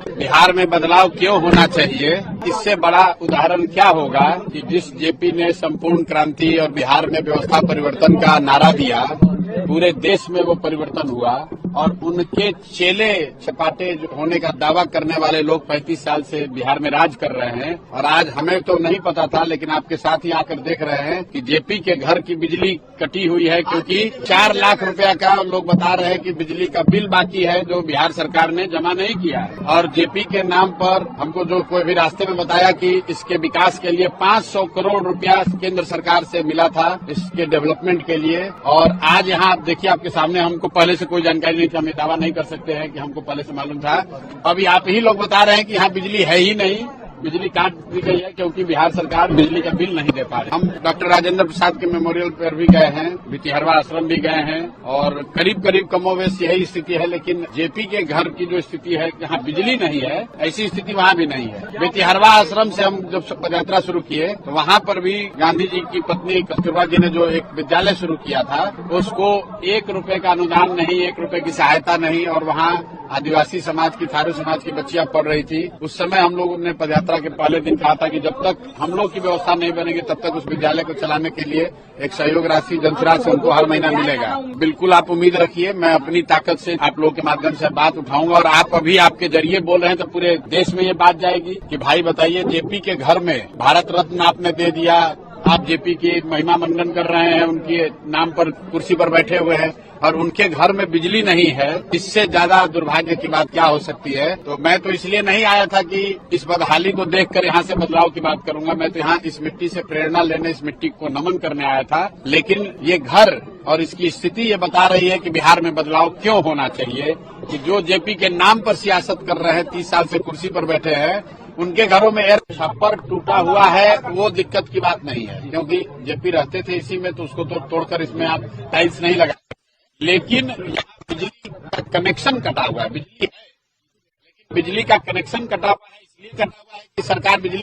बिहार में बदलाव क्यों होना चाहिए, इससे बड़ा उदाहरण क्या होगा कि जिस जेपी ने संपूर्ण क्रांति और बिहार में व्यवस्था परिवर्तन का नारा दिया, पूरे देश में वो परिवर्तन हुआ और उनके चेले चपाटे होने का दावा करने वाले लोग 35 साल से बिहार में राज कर रहे हैं। और आज हमें तो नहीं पता था, लेकिन आपके साथ ही आकर देख रहे हैं कि जेपी के घर की बिजली कटी हुई है, क्योंकि 4 लाख रुपया का लोग बता रहे हैं कि बिजली का बिल बाकी है जो बिहार सरकार ने जमा नहीं किया है। और जेपी के नाम पर हमको जो कोई भी रास्ते में बताया कि इसके विकास के लिए 500 करोड़ रुपया केंद्र सरकार से मिला था इसके डेवलपमेंट के लिए। और आज यहाँ आप देखिए, आपके सामने, हमको पहले से कोई जानकारी नहीं थी, हम ये दावा नहीं कर सकते हैं कि हमको पहले से मालूम था। अभी आप ही लोग बता रहे हैं कि यहाँ बिजली है ही नहीं, बिजली काट दी गई है क्योंकि बिहार सरकार बिजली का बिल नहीं दे पा रही। हम डॉक्टर राजेंद्र प्रसाद के मेमोरियल पर भी गए हैं, भितिहरवा आश्रम भी गए हैं और करीब करीब कमोवेश यही स्थिति है। लेकिन जेपी के घर की जो स्थिति है, जहाँ बिजली नहीं है, ऐसी स्थिति वहाँ भी नहीं है। भितिहरवा आश्रम से हम जब पदयात्रा शुरू किए तो वहाँ पर भी गांधी जी की पत्नी कस्तूरबा जी ने जो एक विद्यालय शुरू किया था, उसको 1 रुपए का अनुदान नहीं, 1 रुपए की सहायता नहीं, और वहाँ आदिवासी समाज की, थारू समाज की बच्चियां पढ़ रही थी। उस समय हम लोगों ने पदयात्रा के पहले दिन कहा था कि जब तक हम लोग की व्यवस्था नहीं बनेगी तब तक उस विद्यालय को चलाने के लिए एक सहयोग राशि जनसुराज से उनको हर महीना मिलेगा। बिल्कुल आप उम्मीद रखिए, मैं अपनी ताकत से आप लोग के माध्यम से बात उठाऊंगा और आप अभी आपके जरिए बोल रहे हैं तो पूरे देश में ये बात जाएगी कि भाई बताइए, जेपी के घर में भारत रत्न आपने दे दिया, आप जेपी की महिमा मंडन कर रहे हैं, उनके नाम पर कुर्सी पर बैठे हुए हैं और उनके घर में बिजली नहीं है। इससे ज्यादा दुर्भाग्य की बात क्या हो सकती है। तो मैं तो इसलिए नहीं आया था कि इस बदहाली को देखकर यहाँ से बदलाव की बात करूंगा, मैं तो यहाँ इस मिट्टी से प्रेरणा लेने, इस मिट्टी को नमन करने आया था। लेकिन ये घर और इसकी स्थिति ये बता रही है कि बिहार में बदलाव क्यों होना चाहिए, कि जो जेपी के नाम पर सियासत कर रहे हैं, 30 साल से कुर्सी पर बैठे हैं, उनके घरों में एयर छप्पर टूटा हुआ है, वो दिक्कत की बात नहीं है, क्योंकि जेपी रहते थे इसी में, तो उसको तो तोड़कर इसमें आप टाइल्स नहीं लगा। लेकिन बिजली का कनेक्शन कटा हुआ है, बिजली है लेकिन बिजली का कनेक्शन कटा हुआ है, इसलिए कटा हुआ है कि सरकार बिजली